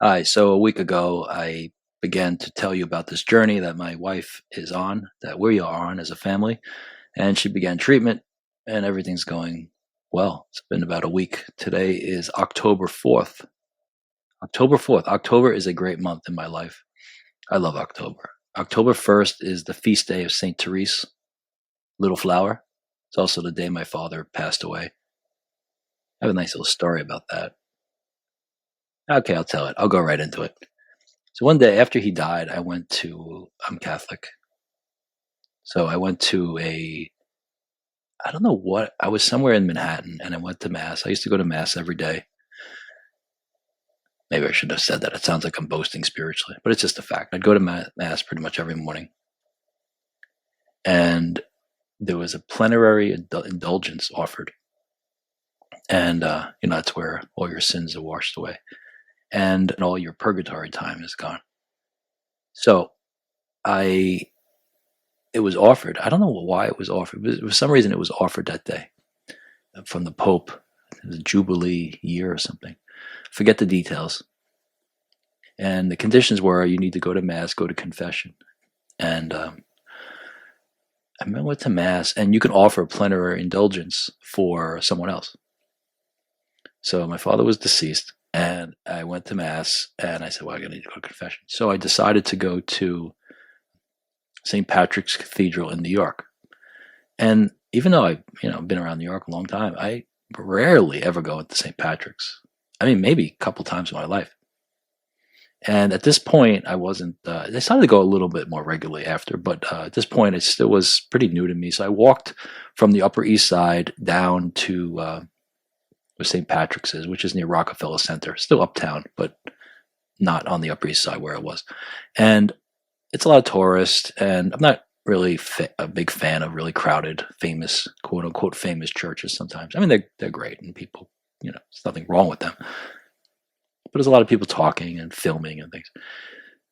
Hi. So a week ago, I began to tell you about this journey that my wife is on, that we are on as a family, and she began treatment, and everything's going well. It's been about a week. Today is October 4th. October 4th. October is a great month in my life. I love October. October 1st is the feast day of St. Therese, Little Flower. It's also the day my father passed away. I have a nice little story about that. Okay, I'll tell it. I'll go right into it. So one day after he died, I'm Catholic. So I went to I don't know what, I was somewhere in Manhattan and I went to Mass. I used to go to Mass every day. Maybe I should have said that. It sounds like I'm boasting spiritually, but it's just a fact. I'd go to Mass pretty much every morning. And there was a plenary indulgence offered. And, that's where all your sins are washed away and all your purgatory time is gone. So I it was offered. I don't know why it was offered, but for some reason it was offered that day from the Pope. It was a Jubilee year or something. Forget the details. And the conditions were you need to go to Mass, go to confession. And I went to Mass, and you can offer a plenary indulgence for someone else. So my father was deceased, and I went to Mass, and I said, well, I need to go to confession. So I decided to go to St. Patrick's Cathedral in New York. And even though I've been around New York a long time, I rarely ever go into St. Patrick's. I mean, maybe a couple times in my life. And at this point, I wasn't. I decided to go a little bit more regularly after, but at this point, it still was pretty new to me. So I walked from the Upper East Side down to where St. Patrick's is, which is near Rockefeller Center, still uptown, but not on the Upper East Side where it was. And it's a lot of tourists, and I'm not really a big fan of really crowded, famous, quote unquote, famous churches sometimes. I mean, they're great, and people, there's nothing wrong with them. But there's a lot of people talking and filming and things.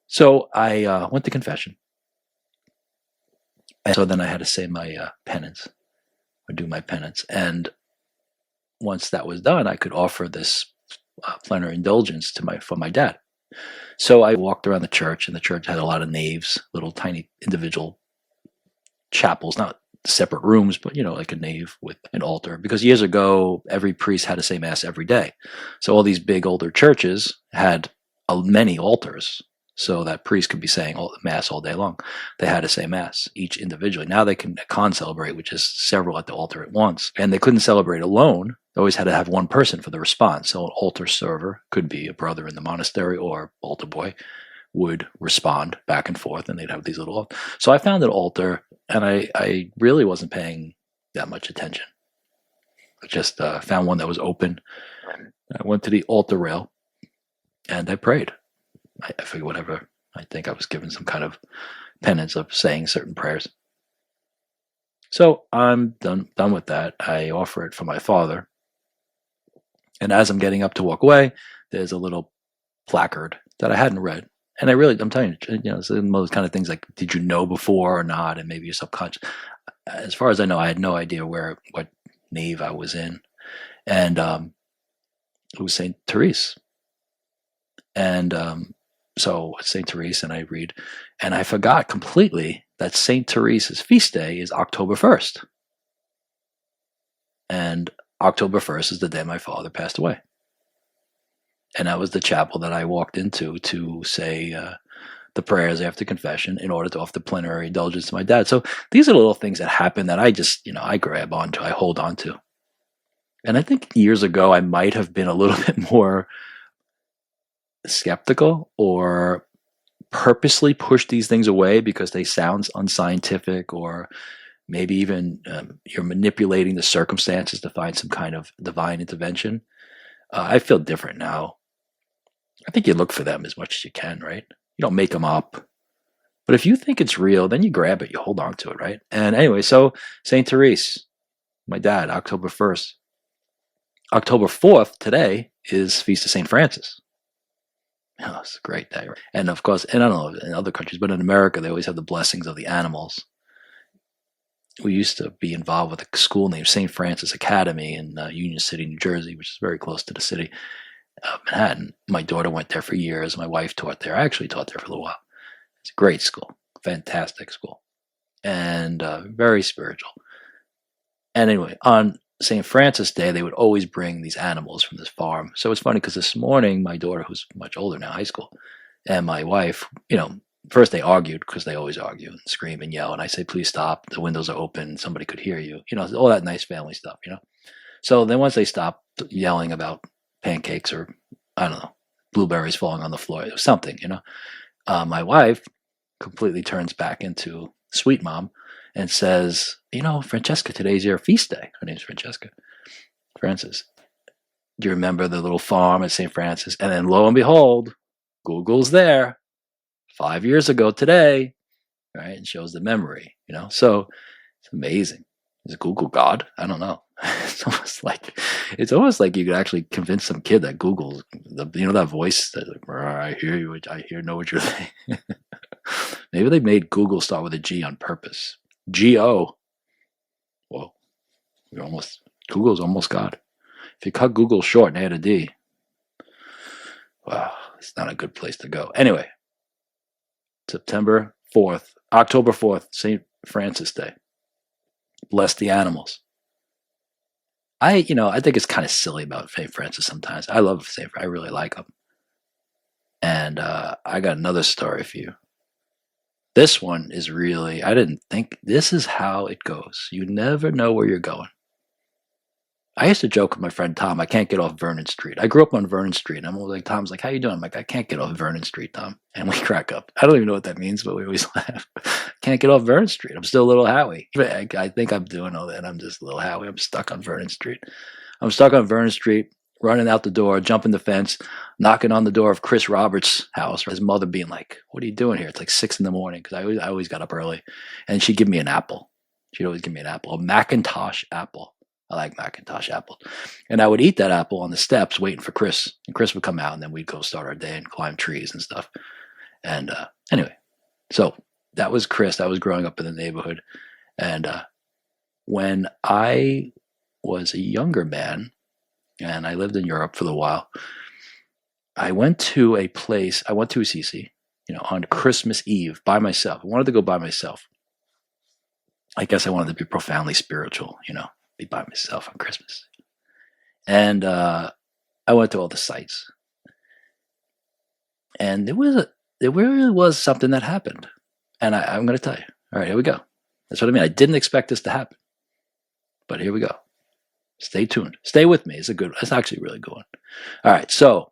So I went to confession. And so then I had to say my penance, or do my penance. And once that was done, I could offer this plenary indulgence for my dad. So I walked around the church, and the church had a lot of naves, little tiny individual chapels, not separate rooms, but like a nave with an altar. Because years ago, every priest had to say Mass every day. So all these big older churches had many altars, so that priest could be saying Mass all day long. They had to say Mass each individually. Now they can celebrate, which is several at the altar at once. And they couldn't celebrate alone. They always had to have one person for the response. So an altar server could be a brother in the monastery or altar boy would respond back and forth, and they'd have these little. So I found an altar, and I really wasn't paying that much attention. I just found one that was open. I went to the altar rail, and I prayed. I figured whatever. I think I was given some kind of penance of saying certain prayers. So I'm done with that. I offer it for my father, and as I'm getting up to walk away, there's a little placard that I hadn't read. And I'm telling you, it's one of those kind of things like, did you know before or not? And maybe you're subconscious. As far as I know, I had no idea what nave I was in. And it was St. Therese. And so St. Therese, and I read, and I forgot completely that St. Therese's feast day is October 1st. And October 1st is the day my father passed away. And that was the chapel that I walked into to say the prayers after confession in order to offer the plenary indulgence to my dad. So these are the little things that happen that I just, I grab onto, I hold on to. And I think years ago, I might have been a little bit more skeptical or purposely pushed these things away because they sound unscientific, or maybe even you're manipulating the circumstances to find some kind of divine intervention. I feel different now. I think you look for them as much as you can, right? You don't make them up. But if you think it's real, then you grab it, you hold on to it, right? And anyway, so St. Therese, my dad, October 1st. October 4th, today, is Feast of St. Francis. Oh, it's a great day. Right? And of course, and I don't know in other countries, but in America, they always have the blessings of the animals. We used to be involved with a school named St. Francis Academy in Union City, New Jersey, which is very close to the city. Manhattan. My daughter went there for years. My wife taught there. I actually taught there for a little while. It's a great school, fantastic school, and very spiritual. And anyway, on St. Francis Day, they would always bring these animals from this farm. So it's funny because this morning, my daughter, who's much older now, high school, and my wife, first they argued because they always argue and scream and yell. And I say, please stop. The windows are open. Somebody could hear you. All that nice family stuff. So then once they stopped yelling about pancakes or, I don't know, blueberries falling on the floor, it was something. My wife completely turns back into sweet mom and says, Francesca, today's your feast day. Her name's Francesca. Francis. Do you remember the little farm at St. Francis? And then lo and behold, Google's there 5 years ago today, right? And shows the memory, So it's amazing. Is Google God? I don't know. It's almost like you could actually convince some kid that Google's that voice that I hear you, know what you're saying. Maybe they made Google start with a G on purpose. G-O. Whoa. Google's almost God. If you cut Google short and add a D, wow, it's not a good place to go. Anyway, October 4th, St. Francis Day. Bless the animals. I think it's kind of silly about St. Francis sometimes. I love St. Francis. I really like him. And I got another story for you. This one is really, I didn't think, this is how it goes. You never know where you're going. I used to joke with my friend Tom, I can't get off Vernon Street. I grew up on Vernon Street. And I'm always like, Tom's like, how you doing? I'm like, I can't get off Vernon Street, Tom. And we crack up. I don't even know what that means, but we always laugh. Can't get off Vernon Street. I'm still a little Howie. I think I'm doing all that. I'm just a little Howie. I'm stuck on Vernon Street. I'm stuck on Vernon Street, running out the door, jumping the fence, knocking on the door of Chris Roberts' house. His mother being like, what are you doing here? It's like 6 a.m. because I always got up early. And she'd give me an apple. She'd always give me an apple, a Macintosh apple. I like Macintosh apples. And I would eat that apple on the steps waiting for Chris. And Chris would come out and then we'd go start our day and climb trees and stuff. And anyway, so that was Chris. I was growing up in the neighborhood. And when I was a younger man and I lived in Europe for a while, I went to Assisi, on Christmas Eve by myself. I wanted to go by myself. I guess I wanted to be profoundly spiritual, be by myself on Christmas. And I went to all the sites. And there really was something that happened. And I'm going to tell you. All right, here we go. That's what I mean. I didn't expect this to happen. But here we go. Stay tuned. Stay with me. It's actually a really good one. All right, so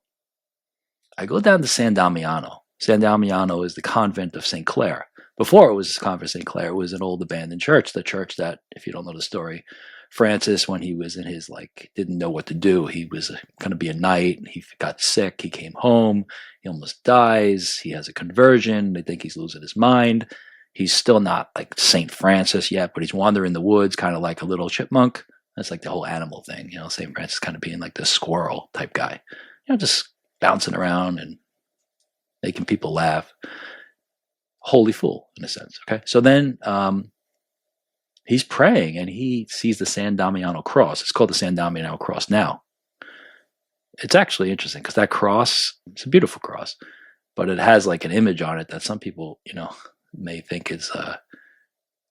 I go down to San Damiano. San Damiano is the convent of St. Clair. Before it was convent of St. Clair, it was an old abandoned church. The church that, if you don't know the story, Francis, when he was in his, didn't know what to do. He was going to be a knight. He got sick. He came home. He almost dies. He has a conversion. They think he's losing his mind. He's still not like St. Francis yet, but he's wandering in the woods, kind of like a little chipmunk. That's like the whole animal thing. St. Francis kind of being like this squirrel type guy, just bouncing around and making people laugh. Holy fool, in a sense. Okay. So then, he's praying and he sees the San Damiano cross. It's called the San Damiano cross now. It's actually interesting because that cross, it's a beautiful cross, but it has like an image on it that some people, may think is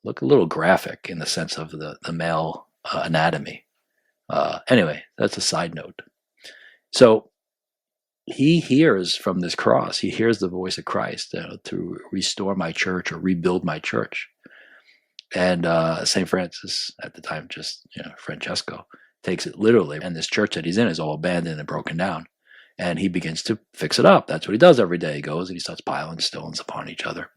look a little graphic in the sense of the male anatomy. Anyway, that's a side note. So he hears from this cross, he hears the voice of Christ to restore my church or rebuild my church. And St. Francis, at the time, just Francesco, takes it literally. And this church that he's in is all abandoned and broken down. And he begins to fix it up. That's what he does every day. He goes and he starts piling stones upon each other.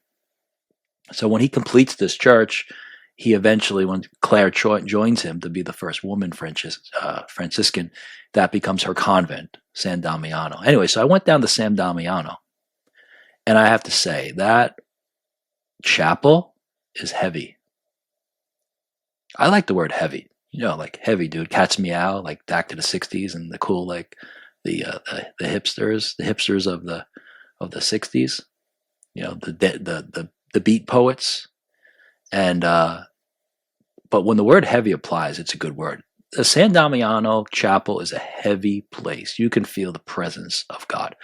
So when he completes this church, he eventually, when Claire joins him to be the first woman Franciscan, that becomes her convent, San Damiano. Anyway, so I went down to San Damiano. And I have to say, that chapel is heavy. I like the word heavy, like heavy, dude. Cat's meow, like back to the '60s and the cool, like the hipsters of the '60s, the beat poets, and but when the word heavy applies, it's a good word. the San Damiano Chapel is a heavy place. You can feel the presence of God.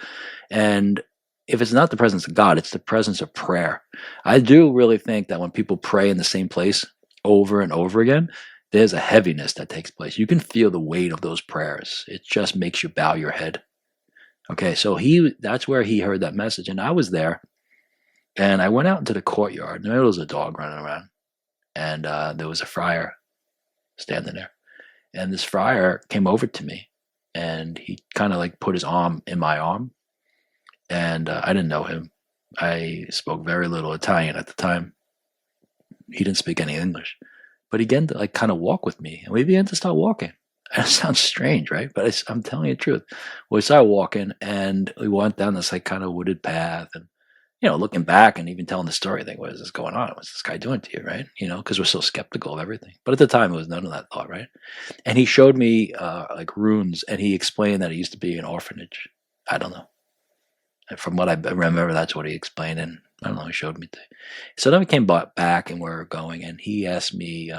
And if it's not the presence of God, it's the presence of prayer. I do really think that when people pray in the same place over and over again, there's a heaviness that takes place. You can feel the weight of those prayers. It just makes you bow your head. Okay, so that's where he heard that message. And I was there, and I went out into the courtyard, and there was a dog running around, and there was a friar standing there. And this friar came over to me, and he kind of like put his arm in my arm, and I didn't know him. I spoke very little Italian at the time. He didn't speak any English, but he began to like kind of walk with me, and we began to start walking. It sounds strange, right? But I'm telling you the truth. We started walking, and we went down this like kind of wooded path, and looking back and even telling the story, I think, what is this going on? What's this guy doing to you, right? Because we're so skeptical of everything. But at the time, it was none of that thought, right? And he showed me like runes, and he explained that it used to be an orphanage. I don't know. And from what I remember, that's what he explained, and I don't know, he showed me. So then we came back, and we were going, and he asked me,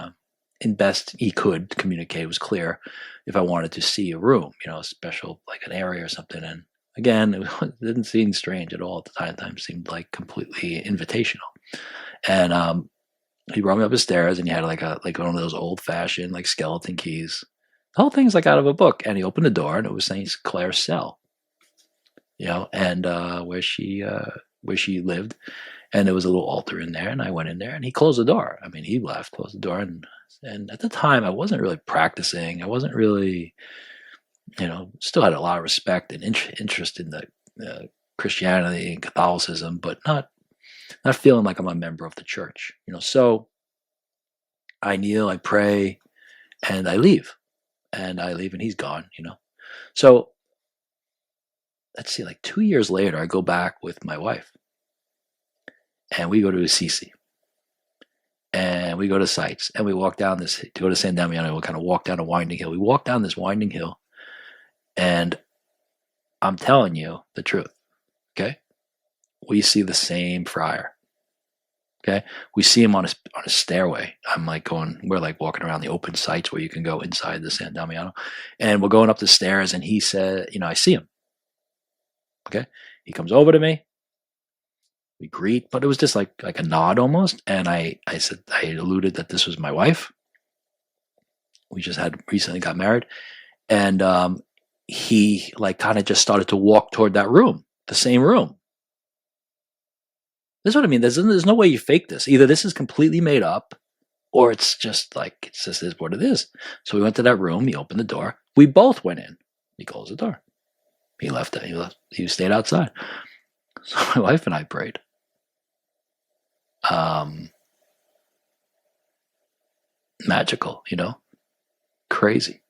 in best he could communicate, it was clear, if I wanted to see a room, a special, like an area or something. And again, it didn't seem strange at all at the time. Time seemed like completely invitational. And he brought me up the stairs, and he had like one of those old fashioned like skeleton keys. The whole thing's like out of a book. And he opened the door, and it was Saint Claire's cell, and where she lived. And there was a little altar in there, and I went in there, and he closed the door. I mean, he left, closed the door, and at the time, I wasn't really practicing. I wasn't really, still had a lot of respect and interest in the Christianity and Catholicism, but not feeling like I'm a member of the church. So I kneel, I pray, and I leave, and he's gone. So let's see, like 2 years later, I go back with my wife, and we go to Assisi, and we go to sites, and we walk down to go to San Damiano. We'll kind of walk down a winding hill. We walk down this winding hill, and I'm telling you the truth, okay? We see the same friar, okay? We see him on a stairway. We're like walking around the open sites where you can go inside the San Damiano, and we're going up the stairs, and he said, I see him, okay? He comes over to me. We greet, but it was just like a nod almost. And I said, I alluded that this was my wife. We just had recently got married. And he like kind of just started to walk toward that room, the same room. This is what I mean. There's no way you fake this. Either this is completely made up, or it's just is what it is. So we went to that room. He opened the door. We both went in. He closed the door. He left. He stayed outside. So my wife and I prayed. Magical, crazy.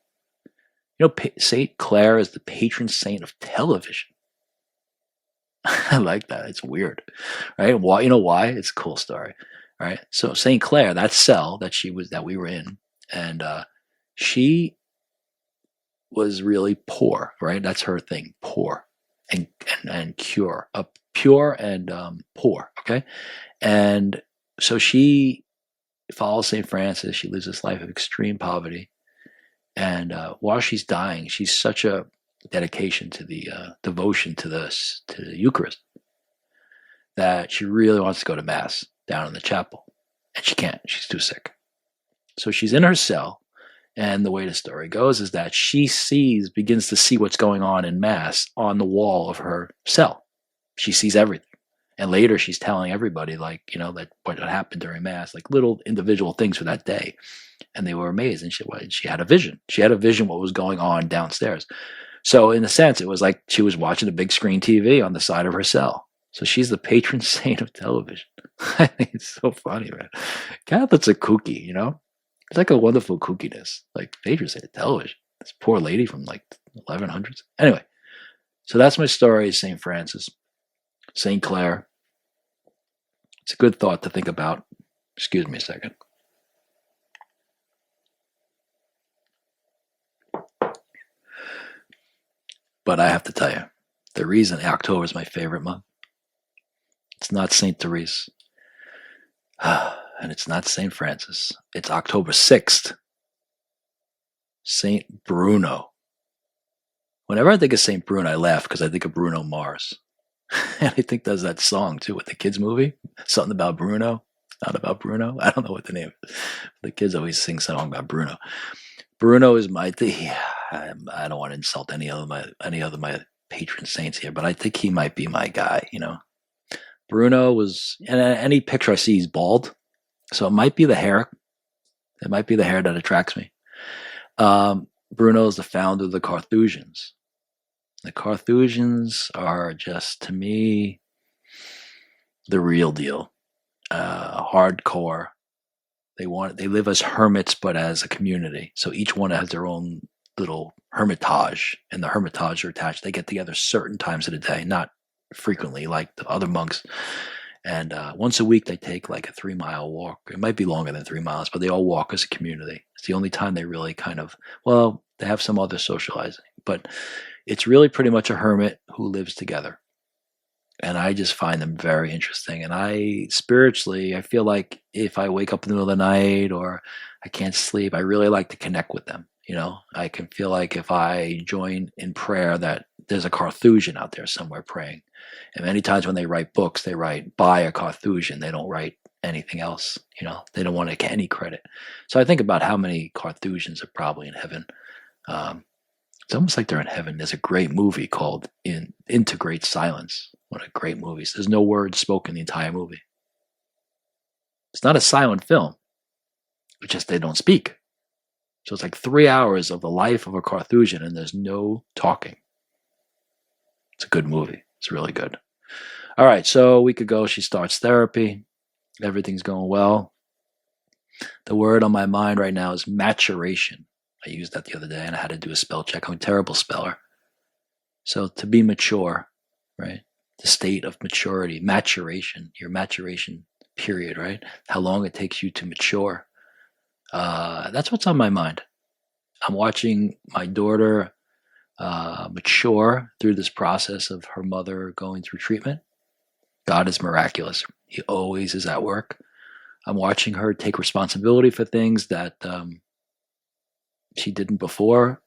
Saint Clair is the patron saint of television. I like that. It's weird, right? Why? You know why? It's a cool story, right? So Saint Clair, that cell that we were in, and she was really poor, right? That's her thing, poor and pure and poor. Okay, and so she follows St. Francis. She lives this life of extreme poverty. And while she's dying, she's such a dedication to the devotion to the Eucharist that she really wants to go to Mass down in the chapel. And she can't. She's too sick. So she's in her cell. And the way the story goes is that she begins to see what's going on in Mass on the wall of her cell. She sees everything. And later she's telling everybody, that what happened during Mass, like little individual things for that day. And they were amazed. And she had a vision. She had a vision what was going on downstairs. So in a sense, it was like she was watching a big screen TV on the side of her cell. So she's the patron saint of television. I think it's so funny, man. Catholics are kooky, It's like a wonderful kookiness. Like patron saint of television. This poor lady from like 1100s. Anyway, so that's my story, St. Francis. St. Clair. It's a good thought to think about. Excuse me a second. But I have to tell you, the reason October is my favorite month, it's not St. Therese, and it's not St. Francis. It's October 6th. St. Bruno. Whenever I think of St. Bruno, I laugh because I think of Bruno Mars. And I think there's that song too with the kids movie, something about Bruno. Not about Bruno. I don't know what the name is. The kids always sing song about Bruno. Bruno is my I don't want to insult any other my patron saints here, but I think he might be my guy. Bruno was, and any picture I see, he's bald, so it might be the hair. It might be the hair that attracts me. Bruno is the founder of the Carthusians. The Carthusians are just, to me, the real deal. Hardcore. They live as hermits, but as a community. So each one has their own little hermitage, and the hermitage are attached. They get together certain times of the day, not frequently like the other monks. And once a week, they take like a 3-mile walk. It might be longer than 3 miles, but they all walk as a community. It's the only time they really they have some other socializing, but it's really pretty much a hermit who lives together. And I just find them very interesting. And I feel like if I wake up in the middle of the night or I can't sleep, I really like to connect with them. I can feel like if I join in prayer that there's a Carthusian out there somewhere praying. And many times when they write books, they write by a Carthusian. They don't write anything else. They don't want to get any credit. So I think about how many Carthusians are probably in heaven. It's almost like they're in heaven. There's a great movie called Into Great Silence. One of great movies. There's no words spoken the entire movie. It's not a silent film. It's just they don't speak. So it's like 3 hours of the life of a Carthusian, and there's no talking. It's a good movie. It's really good. All right, so a week ago, she starts therapy. Everything's going well. The word on my mind right now is maturation. I used that the other day, and I had to do a spell check. I'm a terrible speller. So to be mature, right? The state of maturity, maturation, your maturation period, right? How long it takes you to mature. That's what's on my mind. I'm watching my daughter mature through this process of her mother going through treatment. God is miraculous. He always is at work. I'm watching her take responsibility for things that she didn't before.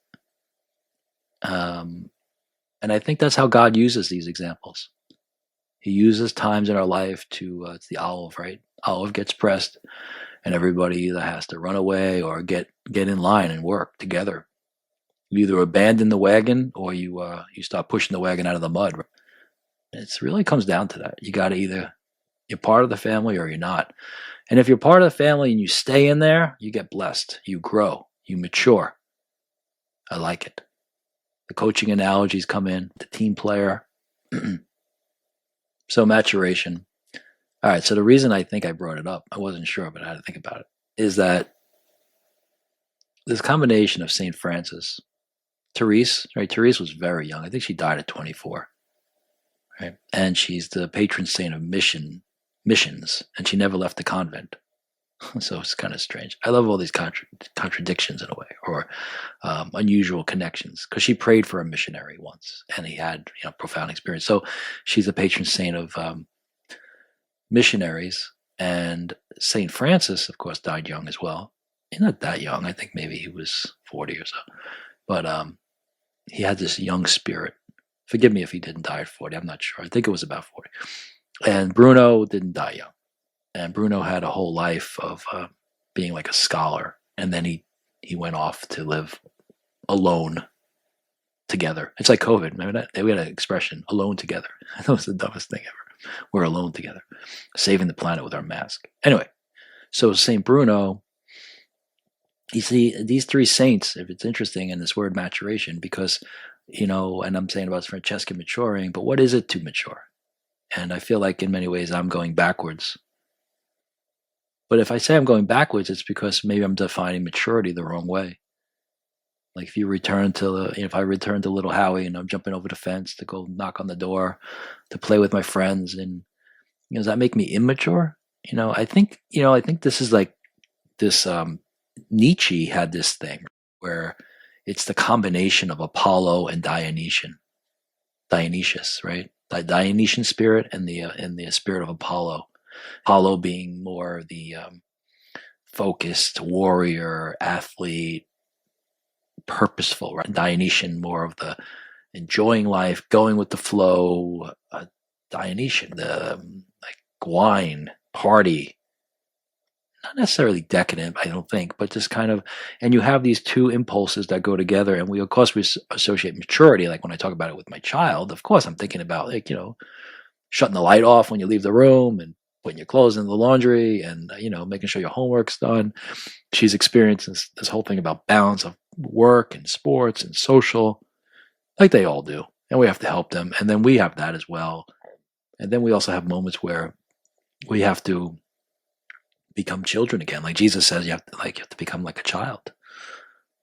And I think that's how God uses these examples. He uses times in our life to, it's the olive, right? Olive gets pressed, and everybody either has to run away or get in line and work together. You either abandon the wagon or you start pushing the wagon out of the mud. It really comes down to that. You got to either, you're part of the family or you're not. And if you're part of the family and you stay in there, you get blessed. You grow. You mature. I like it. The coaching analogies come in, the team player. So maturation. All right, so the reason I think I brought it up, I wasn't sure, but I had to think about it, is that this combination of St. Francis, Therese, right? Therese was very young. I think she died at 24, right? And she's the patron saint of missions, and she never left the convent. So it's kind of strange. I love all these contradictions in a way, or unusual connections, because she prayed for a missionary once, and he had profound experience. So she's the patron saint of missionaries, and Saint Francis, of course, died young as well. He's not that young. I think maybe he was 40 or so, but he had this young spirit. Forgive me if he didn't die at 40. I'm not sure. I think it was about 40. And Bruno didn't die young. And Bruno had a whole life of being like a scholar. And then he went off to live alone together. It's like COVID. Remember that? We had an expression, alone together. That was the dumbest thing ever. We're alone together, saving the planet with our mask. Anyway, so St. Bruno, you see, these three saints, if it's interesting in this word maturation, because, and I'm saying about Francesca maturing, but what is it to mature? And I feel like in many ways I'm going backwards. But if I say I'm going backwards, it's because maybe I'm defining maturity the wrong way. Like if I return to little Howie and I'm jumping over the fence to go knock on the door, to play with my friends, and does that make me immature? I think this is like this. Nietzsche had this thing where it's the combination of Apollo and Dionysius, right? The Dionysian spirit and the spirit of Apollo. Apollo being more the focused warrior, athlete, purposeful, right? Dionysian, more of the enjoying life, going with the flow. Dionysian, the like wine, party, not necessarily decadent, I don't think, but just kind of, and you have these two impulses that go together. And we, of course, we associate maturity. Like when I talk about it with my child, of course, I'm thinking about like, shutting the light off when you leave the room and putting your clothes in the laundry and, making sure your homework's done. She's experienced this whole thing about balance of work and sports and social, like they all do. And we have to help them. And then we have that as well. And then we also have moments where we have to become children again. Like Jesus says, you have to become like a child.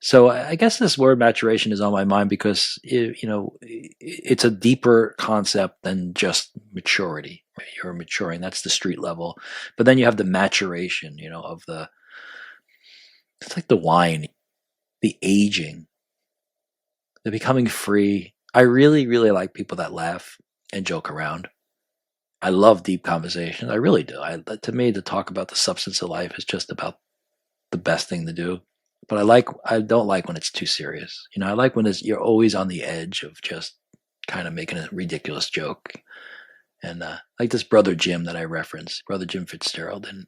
So I guess this word maturation is on my mind because it's a deeper concept than just maturity. Right? You're maturing, that's the street level. But then you have the maturation, it's like the wine, the aging, the becoming free. I really, really like people that laugh and joke around. I love deep conversations. I really do. To me, to talk about the substance of life is just about the best thing to do. But I don't like when it's too serious. I like when you're always on the edge of just kind of making a ridiculous joke. And like this brother Jim that I referenced, brother Jim Fitzgerald, and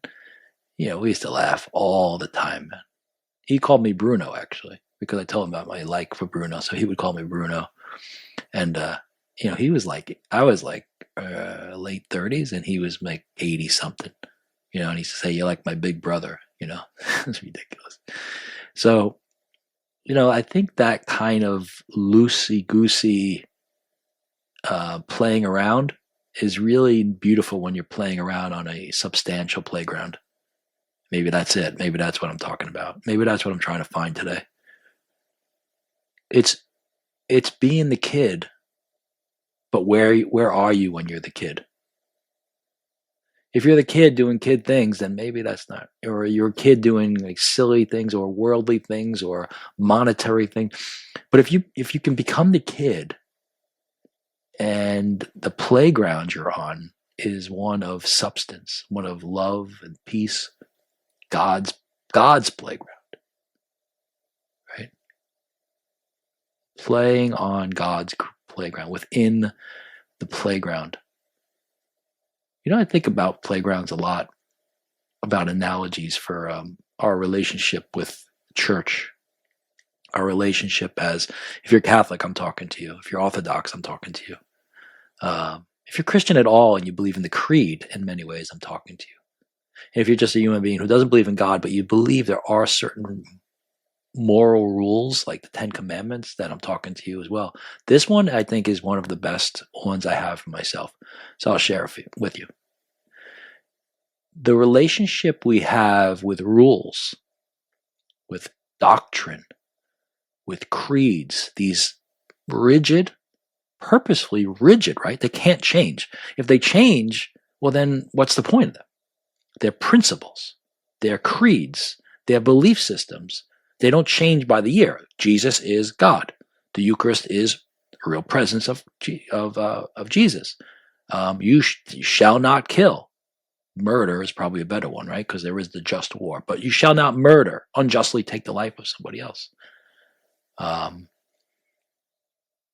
we used to laugh all the time. He called me Bruno actually because I told him about my like for Bruno, so he would call me Bruno. And he was like, I was like late 30s, and he was like 80 something. And he used to say, "You're like my big brother." It's ridiculous. So, I think that kind of loosey-goosey playing around is really beautiful when you're playing around on a substantial playground. Maybe that's it. Maybe that's what I'm talking about. Maybe that's what I'm trying to find today. It's being the kid, but where are you when you're the kid? If you're the kid doing kid things, then maybe that's not, or you're a kid doing like silly things or worldly things or monetary things. But if you can become the kid, and the playground you're on is one of substance, one of love and peace, God's playground, right? Playing on God's playground, within the playground. I think about playgrounds a lot, about analogies for our relationship with church, our relationship as, if you're Catholic, I'm talking to you. If you're Orthodox, I'm talking to you. If you're Christian at all and you believe in the creed, in many ways, I'm talking to you. And if you're just a human being who doesn't believe in God, but you believe there are certain moral rules, like the Ten Commandments, then I'm talking to you as well. This one, I think, is one of the best ones I have for myself. So I'll share it with you. The relationship we have with rules, with doctrine, with creeds, these rigid, purposefully rigid, right? They can't change. If they change, well, then what's the point of them? They're principles, they're creeds, they're belief systems. They don't change by the year. Jesus is God. The Eucharist is the real presence of Jesus. You shall not kill. Murder is probably a better one, right? Because there is the just war. But you shall not murder, unjustly take the life of somebody else.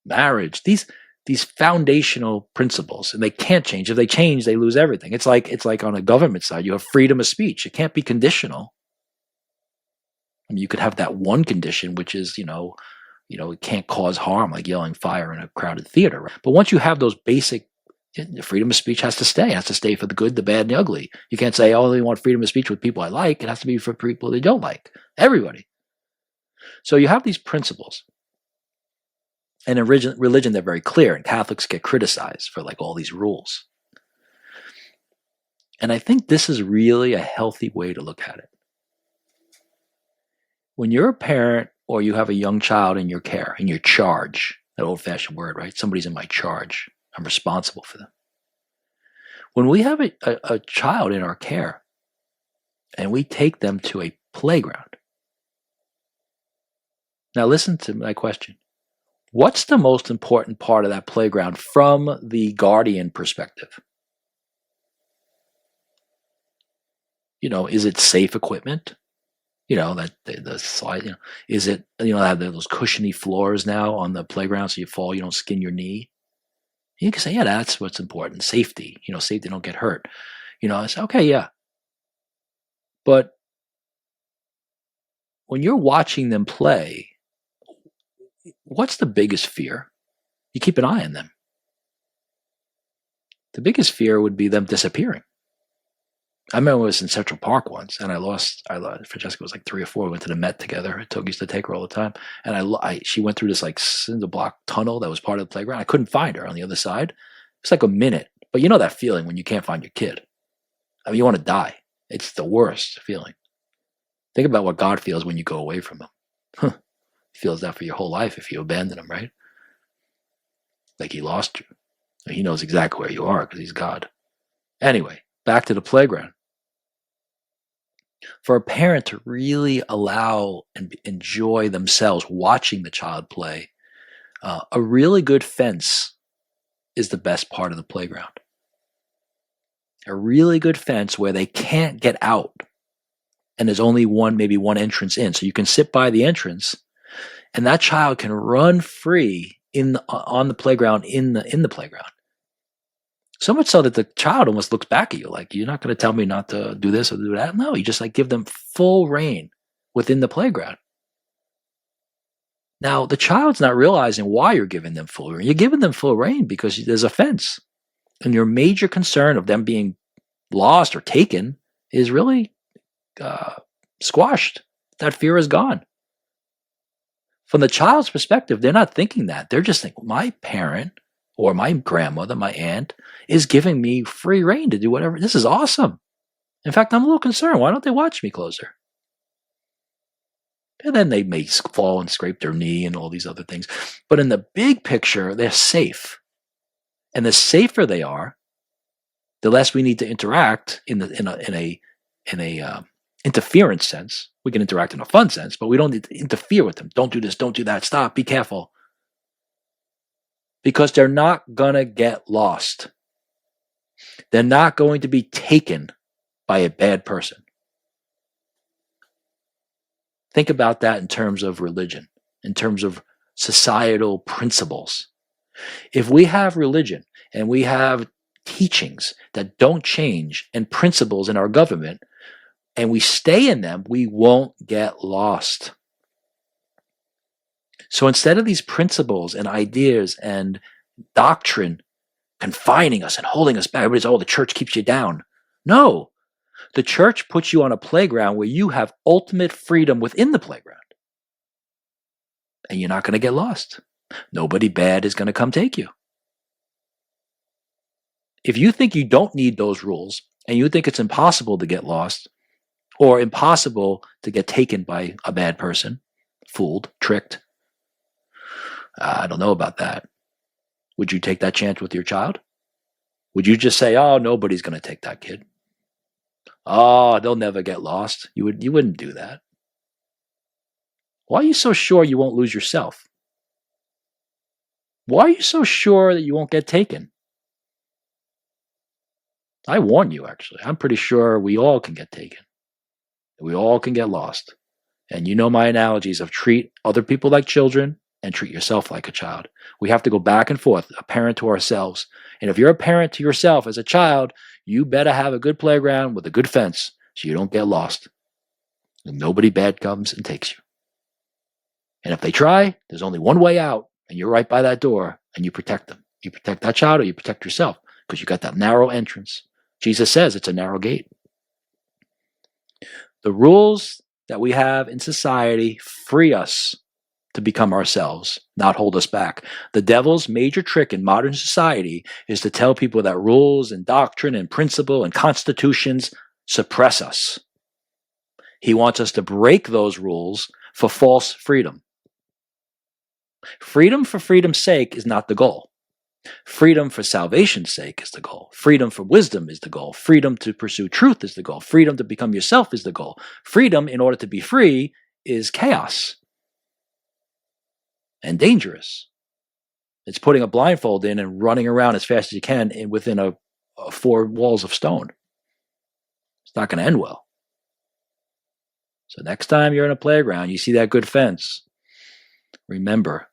Marriage, these foundational principles, and they can't change. If they change, they lose everything. It's like on a government side, you have freedom of speech. It can't be conditional. I mean, you could have that one condition, which is, it can't cause harm, like yelling fire in a crowded theater. Right? But once you have those basic, freedom of speech has to stay. It has to stay for the good, the bad, and the ugly. You can't say, "Oh, I only want freedom of speech with people I like." It has to be for people they don't like. Everybody. So you have these principles. And in religion, they're very clear, and Catholics get criticized for like all these rules. And I think this is really a healthy way to look at it. When you're a parent or you have a young child in your care, in your charge, that old-fashioned word, right? Somebody's in my charge. I'm responsible for them. When we have a child in our care and we take them to a playground. Now listen to my question. What's the most important part of that playground from the guardian perspective? Is it safe equipment? that the slide. Is it have those cushiony floors now on the playground so you fall, you don't skin your knee. You can say, yeah, that's what's important. Safety, safety, don't get hurt. I say, okay, yeah. But when you're watching them play, what's the biggest fear? You keep an eye on them. The biggest fear would be them disappearing. I remember I was in Central Park once, and I lost. Francesca was like 3 or 4. We went to the Met together. I used to take her all the time, and she went through this like cinder block tunnel that was part of the playground. I couldn't find her on the other side. It's like a minute, but you know that feeling when you can't find your kid. I mean, you want to die. It's the worst feeling. Think about what God feels when you go away from him. He feels that for your whole life if you abandon him, right? Like he lost you. He knows exactly where you are because he's God. Anyway, back to the playground. For a parent to really allow and enjoy themselves watching the child play, a really good fence is the best part of the playground. A really good fence where they can't get out and there's only maybe one entrance in. So you can sit by the entrance and that child can run free on the playground, in the playground. So much so that the child almost looks back at you like, you're not going to tell me not to do this or do that. No, you just like give them full reign within the playground. Now, the child's not realizing why you're giving them full reign. You're giving them full reign because there's a fence. And your major concern of them being lost or taken is really squashed. That fear is gone. From the child's perspective, they're not thinking that. They're just thinking, my parent or my grandmother, my aunt, is giving me free reign to do whatever. This is awesome. In fact, I'm a little concerned. Why don't they watch me closer? And then they may fall and scrape their knee and all these other things. But in the big picture, they're safe. And the safer they are, the less we need to interact in a interference sense. We can interact in a fun sense, but we don't need to interfere with them. Don't do this, don't do that, stop, be careful. Because they're not going to get lost. They're not going to be taken by a bad person. Think about that in terms of religion, in terms of societal principles. If we have religion and we have teachings that don't change and principles in our government, and we stay in them, we won't get lost. So instead of these principles and ideas and doctrine confining us and holding us back, everybody's, the church keeps you down. No, the church puts you on a playground where you have ultimate freedom within the playground. And you're not going to get lost. Nobody bad is going to come take you. If you think you don't need those rules and you think it's impossible to get lost or impossible to get taken by a bad person, fooled, tricked, I don't know about that. Would you take that chance with your child? Would you just say, nobody's going to take that kid? They'll never get lost. You wouldn't do that. Why are you so sure you won't lose yourself? Why are you so sure that you won't get taken? I warn you, actually. I'm pretty sure we all can get taken. We all can get lost. And you know my analogies of treat other people like children and treat yourself like a child. We have to go back and forth, a parent to ourselves. And if you're a parent to yourself as a child, you better have a good playground with a good fence so you don't get lost. And nobody bad comes and takes you. And if they try, there's only one way out, and you're right by that door, and you protect them. You protect that child or you protect yourself because you got that narrow entrance. Jesus says it's a narrow gate. The rules that we have in society free us to become ourselves, not hold us back. The devil's major trick in modern society is to tell people that rules and doctrine and principle and constitutions suppress us. He wants us to break those rules for false freedom. Freedom for freedom's sake is not the goal. Freedom for salvation's sake is the goal. Freedom for wisdom is the goal. Freedom to pursue truth is the goal. Freedom to become yourself is the goal. Freedom, in order to be free, is chaos and dangerous. It's putting a blindfold in and running around as fast as you can within a 4 walls of stone. It's not going to end well. So next time you're in a playground, you see that good fence, remember,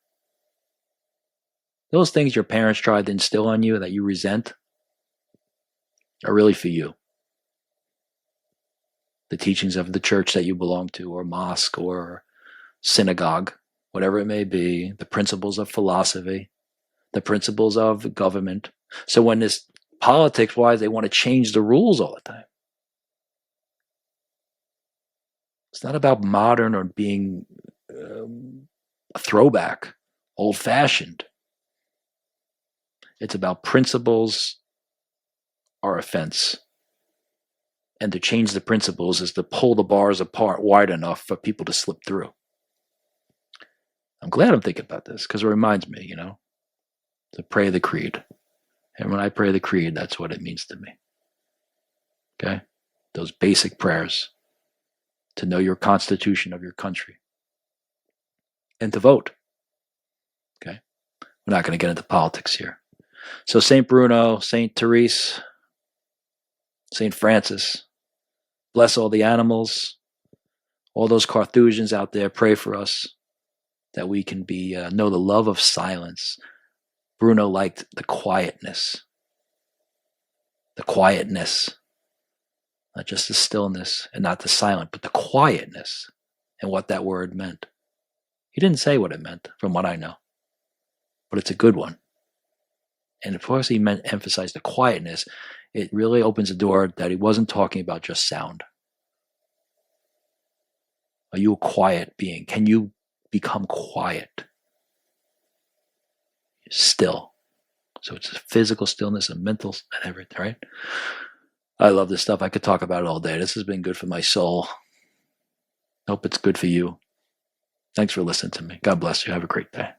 those things your parents tried to instill on you that you resent are really for you. The teachings of the church that you belong to, or mosque, or synagogue, whatever it may be, the principles of philosophy, the principles of government. So when this politics-wise, they want to change the rules all the time. It's not about modern or being a throwback, old-fashioned. It's about principles are a fence. And to change the principles is to pull the bars apart wide enough for people to slip through. I'm glad I'm thinking about this because it reminds me, to pray the creed. And when I pray the creed, that's what it means to me. Okay? Those basic prayers to know your constitution of your country and to vote. Okay? We're not going to get into politics here. So St. Bruno, St. Therese, St. Francis, bless all the animals, all those Carthusians out there, pray for us that we can know the love of silence. Bruno liked the quietness, not just the stillness and not the silent, but the quietness and what that word meant. He didn't say what it meant, from what I know, but it's a good one. And of course, he emphasized the quietness. It really opens the door that he wasn't talking about just sound. Are you a quiet being? Can you become quiet? Still. So it's a physical stillness, a mental, and everything, right? I love this stuff. I could talk about it all day. This has been good for my soul. Hope it's good for you. Thanks for listening to me. God bless you. Have a great day.